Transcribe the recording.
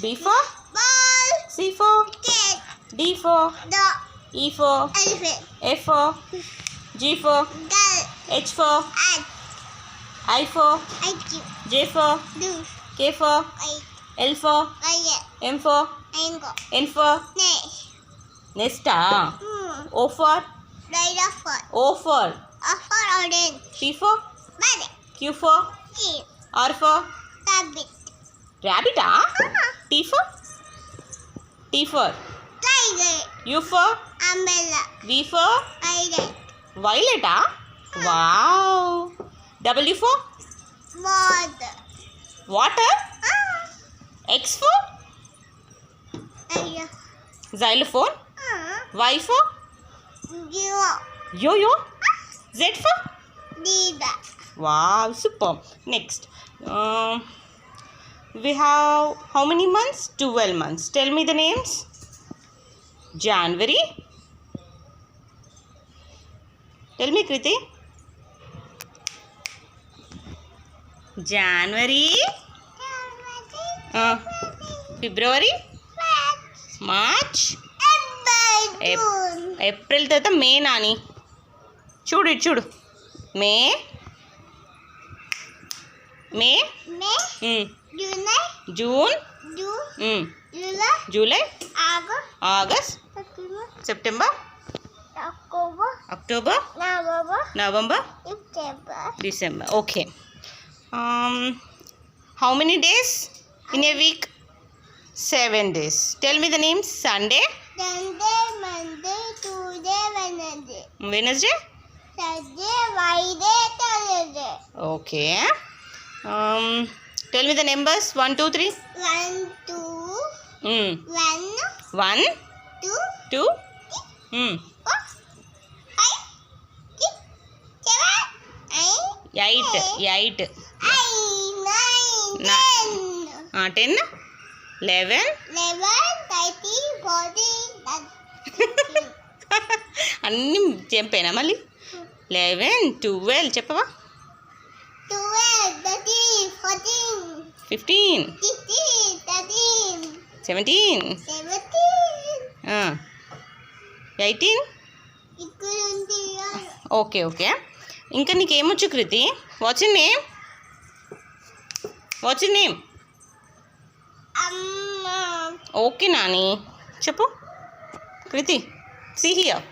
B for ball. C for Cat. D for Dog. E for Elephant. F for G for Girl. H for Ant. I for IQ. J for Goose. K for Kite. L for Lion. M for Mango. N for Nest. Nest. O for Dinosaur. O for For orange. P for Bunny. Q for Sheep. R for Rabbit. rabbit. T for Tiger. U for Umbrella. V for Island. violet. Wow. W for Water. water. X for xylophone. Y for yo-yo. Z for Leader. wow, super. Next, we have how many months? 12 months. Tell me the names. January. Tell me, Kriti. January. February. March. April తర్వాత మే నాని చూడు ఇటు చూడు May May June July August September October November December okay how many days in a week? 7 days. Tell me the names. Sunday, Monday, Tuesday, Wednesday, Thursday, Friday, Thursday. okay. Tell me the numbers. 1 2 3. 1, 2, 1 2 4, 5, 6, 7, 8, 8 9, 10, 10 11 11, 13, 14, అన్నీ చెప్పానా మళ్ళీ 11 12 చెప్పవా 12, 13, 14, 15 16, 17 18 ఇక్కడ ఉంది okay okay ఇంకా నీకేమొచ్చు కృతి what's name అమ్మ okay Nani చెప్పు కృతి see here